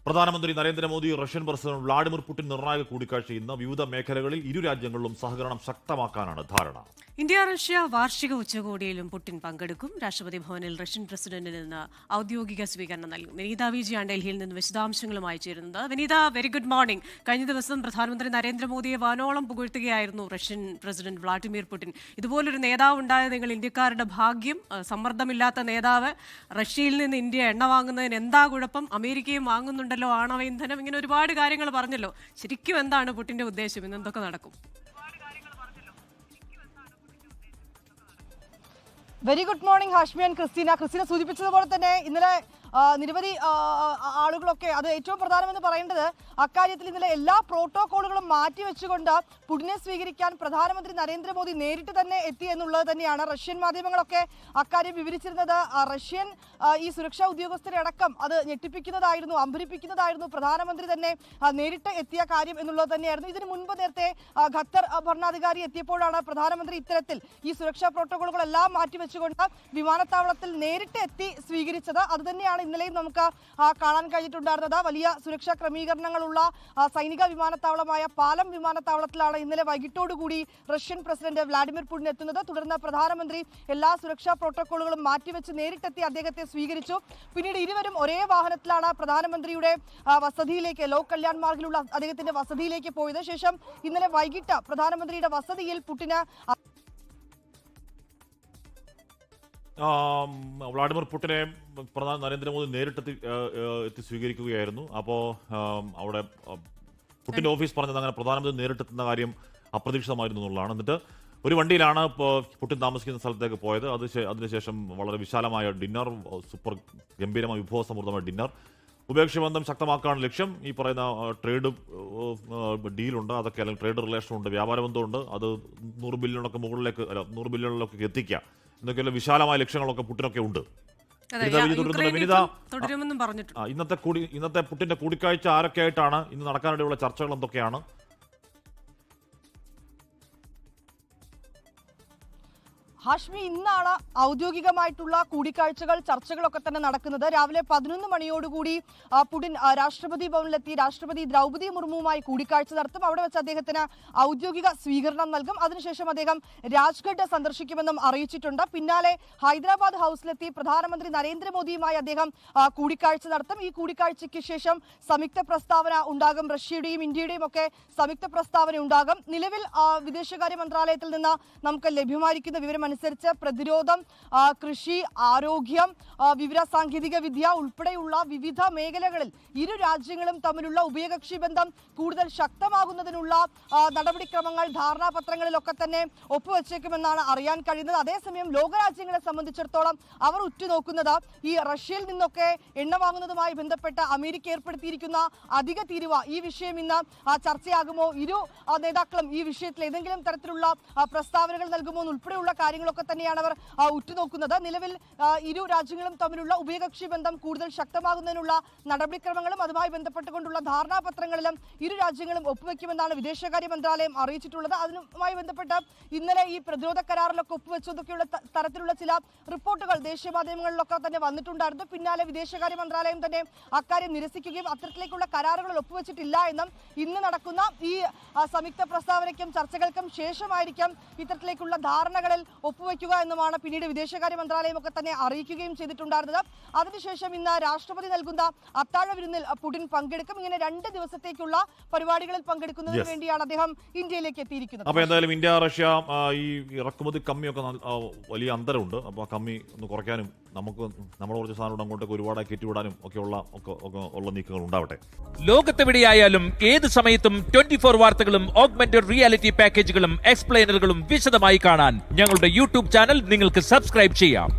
പ്രധാനമന്ത്രി Narendra Modi Russian president Vladimir Putin നിർണായക കൂടിക്കാഴ്ച ഇന്ന് വിവിധ മേഖലകളിൽ ഇരു രാജ്യങ്ങളിലും സഹകരണം ശക്തമാക്കാനാണ് ധാരണ. ഇന്ത്യ റഷ്യ വാർഷിക ഉച്ചകോടിയിലും പുടിൻ പങ്കെടുക്കും. രാഷ്ട്രപതി ഭവനിൽ റഷ്യൻ പ്രസിഡന്റിൽ നിന്ന് ഔദ്യോഗിക സ്വീകരണം നൽകും. വിനീത വിജിയാണ് ഡൽഹിയിൽ നിന്ന് വിശദാംശങ്ങളുമായി ചേരുന്നത്. വിനീത, വെരി ഗുഡ് മോർണിംഗ്. കഴിഞ്ഞ ദിവസം പ്രധാനമന്ത്രി നരേന്ദ്രമോദിയെ വാനോളം പുകഴ്ത്തുകയായിരുന്നു റഷ്യൻ പ്രസിഡന്റ് വ്ളാഡിമിർ പുടിൻ. ഇതുപോലൊരു നേതാവ് ഉണ്ടായത് നിങ്ങൾ ഇന്ത്യക്കാരുടെ ഭാഗ്യം. സമ്മർദ്ദമില്ലാത്ത നേതാവ്. റഷ്യയിൽ നിന്ന് ഇന്ത്യ എണ്ണ വാങ്ങുന്നതിന് എന്താ കുഴപ്പം? അമേരിക്കയും വാങ്ങുന്നുണ്ടല്ലോ ആണവ ഇന്ധനം. ഇങ്ങനെ ഒരുപാട് കാര്യങ്ങൾ പറഞ്ഞല്ലോ. ശരിക്കും എന്താണ് പുടിന്റെ ഉദ്ദേശം? ഇന്ന് എന്തൊക്കെ നടക്കും? Very good morning Hashmi and Christina സൂചിപ്പിച്ചതുപോലെ തന്നെ ഇന്നലെ നിരവധി ആളുകളൊക്കെ അത് ഏറ്റവും പ്രധാനമെന്ന് പറയേണ്ടത് അക്കാര്യത്തിൽ ഇന്നലെ എല്ലാ പ്രോട്ടോകോളുകളും മാറ്റിവെച്ചുകൊണ്ട് പുടിനെ സ്വീകരിക്കാൻ പ്രധാനമന്ത്രി നരേന്ദ്രമോദി നേരിട്ട് തന്നെ എത്തി എന്നുള്ളത് തന്നെയാണ്. റഷ്യൻ മാധ്യമങ്ങളൊക്കെ അക്കാര്യം വിവരിച്ചിരുന്നത്. റഷ്യൻ ഈ സുരക്ഷാ ഉദ്യോഗസ്ഥരെ അടക്കം അത് ഞെട്ടിപ്പിക്കുന്നതായിരുന്നു, അമ്പരിപ്പിക്കുന്നതായിരുന്നു. പ്രധാനമന്ത്രി തന്നെ നേരിട്ട് എത്തിയ കാര്യം എന്നുള്ളത് തന്നെയായിരുന്നു. ഇതിനു മുൻപ് നേരത്തെ ഖത്തർ ഭരണാധികാരി എത്തിയപ്പോഴാണ് പ്രധാനമന്ത്രി ഇത്തരത്തിൽ ഈ സുരക്ഷാ പ്രോട്ടോകോളുകളെല്ലാം മാറ്റിവെച്ചുകൊണ്ട് വിമാനത്താവളത്തിൽ നേരിട്ട് എത്തി സ്വീകരിച്ചത്. അത് തന്നെയാണ് ഇന്നലെയും നമുക്ക് കാണാൻ കഴിഞ്ഞിട്ടുണ്ടായിരുന്നത്. വലിയ സുരക്ഷാ ക്രമീകരണങ്ങളുള്ള സൈനിക വിമാനത്താവളമായ പാലം വിമാനത്താവളത്തിലാണ് ഇന്നലെ വൈകിട്ടോടുകൂടി റഷ്യൻ പ്രസിഡന്റ് വ്ളാഡിമിർ പുടിൻ എത്തുന്നത്. തുടർന്ന് പ്രധാനമന്ത്രി എല്ലാ സുരക്ഷാ പ്രോട്ടോകോളുകളും മാറ്റിവെച്ച് നേരിട്ടെത്തി അദ്ദേഹത്തെ സ്വീകരിച്ചു. പിന്നീട് ഇരുവരും ഒരേ വാഹനത്തിലാണ് പ്രധാനമന്ത്രിയുടെ വസതിയിലേക്ക്, ലോക് കല്യാൺ മാർഗിലുള്ള അദ്ദേഹത്തിന്റെ വസതിയിലേക്ക് പോയത്. ശേഷം ഇന്നലെ വൈകിട്ട് പ്രധാനമന്ത്രിയുടെ വസതിയിൽ പുടിന് വ്ളാഡിമിർ പുടിനെ പ്രധാനമന്ത്രി നരേന്ദ്രമോദി എത്തി സ്വീകരിക്കുകയായിരുന്നു. അപ്പോൾ അവിടെ പുടിന്റെ ഓഫീസ് പറഞ്ഞത് അങ്ങനെ പ്രധാനമന്ത്രി നേരിട്ടെത്തുന്ന കാര്യം അപ്രതീക്ഷിതമായിരുന്നു എന്നുള്ളതാണ്. എന്നിട്ട് ഒരു വണ്ടിയിലാണ് പുടിൻ താമസിക്കുന്ന സ്ഥലത്തേക്ക് പോയത്. അതിനുശേഷം വളരെ വിശാലമായ ഡിന്നർ, സൂപ്പർ ഗംഭീരമായ വിഭവസമൃദ്ധമായ ഡിന്നർ. ഉഭയകക്ഷി ബന്ധം ശക്തമാക്കാനുള്ള ലക്ഷ്യം. ഈ പറയുന്ന ട്രേഡ് ഡീലുണ്ട്, അതൊക്കെ അല്ലെങ്കിൽ ട്രേഡ് റിലേഷനുണ്ട്, വ്യാപാര ബന്ധമുണ്ട്. അത് 100 ബില്യണിലൊക്കെ എത്തിക്കുക എന്നൊക്കെയുള്ള വിശാലമായ ലക്ഷ്യങ്ങളൊക്കെ പുടിനൊക്കെ ഉണ്ട്. ഇന്നത്തെ പുടിന്റെ കൂടിക്കാഴ്ച ആരൊക്കെയായിട്ടാണ് ഇന്ന് നടക്കാനിടയുള്ള ചർച്ചകൾ എന്തൊക്കെയാണ്? ഹാഷ്മി, ഇന്നാണ് ഔദ്യോഗികമായിട്ടുള്ള കൂടിക്കാഴ്ചകൾ, ചർച്ചകളൊക്കെ തന്നെ നടക്കുന്നത്. രാവിലെ 11 മണിയോടുകൂടി പുടിൻ രാഷ്ട്രപതി ഭവനിലെത്തി രാഷ്ട്രപതി ദ്രൗപദി മുർമുവുമായി കൂടിക്കാഴ്ച നടത്തും. അവിടെ വെച്ച് അദ്ദേഹത്തിന് ഔദ്യോഗിക സ്വീകരണം നൽകും. അതിനുശേഷം അദ്ദേഹം രാജ്ഘട്ട് സന്ദർശിക്കുമെന്നും അറിയിച്ചിട്ടുണ്ട്. പിന്നാലെ ഹൈദരാബാദ് ഹൗസിലെത്തി പ്രധാനമന്ത്രി നരേന്ദ്രമോദിയുമായി അദ്ദേഹം കൂടിക്കാഴ്ച നടത്തും. ഈ കൂടിക്കാഴ്ചയ്ക്ക് ശേഷം സംയുക്ത പ്രസ്താവന ഉണ്ടാകും. റഷ്യയുടെയും ഇന്ത്യയുടെയും ഒക്കെ സംയുക്ത പ്രസ്താവന ഉണ്ടാകും. നിലവിൽ വിദേശകാര്യ മന്ത്രാലയത്തിൽ നിന്ന് നമുക്ക് ലഭ്യമായിരിക്കുന്ന വിവരം അനുസരിച്ച് പ്രതിരോധം, കൃഷി, ആരോഗ്യം, വിവര സാങ്കേതിക വിദ്യ ഉൾപ്പെടെയുള്ള വിവിധ മേഖലകളിൽ ഇരു രാജ്യങ്ങളും തമ്മിലുള്ള ഉഭയകക്ഷി ബന്ധം കൂടുതൽ ശക്തമാകുന്നതിനുള്ള നടപടിക്രമങ്ങൾ ധാരണാപത്രങ്ങളിലൊക്കെ തന്നെ ഒപ്പുവെച്ചേക്കുമെന്നാണ് അറിയാൻ കഴിയുന്നത്. അതേസമയം ലോകരാജ്യങ്ങളെ സംബന്ധിച്ചിടത്തോളം അവർ ഉറ്റുനോക്കുന്നത് ഈ റഷ്യയിൽ നിന്നൊക്കെ എണ്ണ വാങ്ങുന്നതുമായി ബന്ധപ്പെട്ട് അമേരിക്ക ഏർപ്പെടുത്തിയിരിക്കുന്ന അധിക തീരുവ, ഈ വിഷയം ഇന്ന് ചർച്ചയാകുമോ, ഇരു നേതാക്കളും ഈ വിഷയത്തിൽ ഏതെങ്കിലും തരത്തിലുള്ള പ്രസ്താവനകൾ നൽകുമോ ഉൾപ്പെടെയുള്ള കാര്യങ്ങളൊക്കെ തന്നെയാണ് അവർ ഉറ്റുനോക്കുന്നത്. നിലവിൽ ഇരു രാജ്യങ്ങളും തമ്മിലുള്ള ഉഭയകക്ഷി ബന്ധം കൂടുതൽ ശക്തമാകുന്നതിനുള്ള നടപടിക്രമങ്ങളും അതുമായി ബന്ധപ്പെട്ടുകൊണ്ടുള്ള ധാരണാപത്രങ്ങളിലും ഇരു രാജ്യങ്ങളും ഒപ്പുവെക്കുമെന്നാണ് വിദേശകാര്യ മന്ത്രാലയം അറിയിച്ചിട്ടുള്ളത്. അതുമായി ബന്ധപ്പെട്ട് ഇന്നലെ ഈ പ്രതിരോധ കരാറിലൊക്കെ ഒപ്പുവെച്ചതൊക്കെയുള്ള തരത്തിലുള്ള ചില റിപ്പോർട്ടുകൾ ദേശീയ മാധ്യമങ്ങളിലൊക്കെ തന്നെ വന്നിട്ടുണ്ടായിരുന്നു. പിന്നാലെ വിദേശകാര്യ മന്ത്രാലയം തന്നെ അക്കാര്യം നിരസിക്കുകയും അത്തരത്തിലേക്കുള്ള കരാറുകൾ ഒപ്പുവെച്ചിട്ടില്ല എന്നും ഇന്ന് നടക്കുന്ന ഈ സംയുക്ത പ്രസ്താവനയ്ക്കും ചർച്ചകൾക്കും ശേഷമായിരിക്കും ഇത്തരത്തിലേക്കുള്ള ധാരണകളിൽ ഒപ്പുവെക്കുക എന്നുമാണ് പിന്നീട് വിദേശകാര്യ മന്ത്രാലയം ഒക്കെ തന്നെ അറിയിക്കുകയും ചെയ്തിട്ടുണ്ടായിരുന്നത്. അതിനുശേഷം ഇന്ന് രാഷ്ട്രപതി നൽകുന്ന അത്താഴ വിരുന്നിൽ പുടിൻ പങ്കെടുക്കും. ഇങ്ങനെ 2 ദിവസത്തേക്കുള്ള പരിപാടികളിൽ പങ്കെടുക്കുന്നതിന് വേണ്ടിയാണ് അദ്ദേഹം ഇന്ത്യയിലേക്ക് എത്തിയിരിക്കുന്നത്. അപ്പോൾ എന്തായാലും ഇന്ത്യ റഷ്യ ഈ ഇറക്കുമതി കമ്മിയൊക്കെ വലിയ അന്തരമുണ്ട്. അപ്പോൾ ആ കമ്മി ഒന്ന് കുറയ്ക്കാനും നമ്മുടെ കുറച്ച് സാധനം അങ്ങോട്ടേക്ക് ഒരുപാട് കയറ്റിവിടാനും ഉള്ള നീക്കങ്ങൾ ഉണ്ടാവട്ടെ. ലോകത്തെവിടെയായാലും ഏത് സമയത്തും 24 വാർത്തകളും ഓഗ്മെന്റഡ് റിയാലിറ്റി പാക്കേജുകളും എക്സ്പ്ലെയിനറുകളും വിശദമായി കാണാൻ ഞങ്ങളുടെ യൂട്യൂബ് ചാനൽ നിങ്ങൾക്ക് സബ്സ്ക്രൈബ് ചെയ്യാം.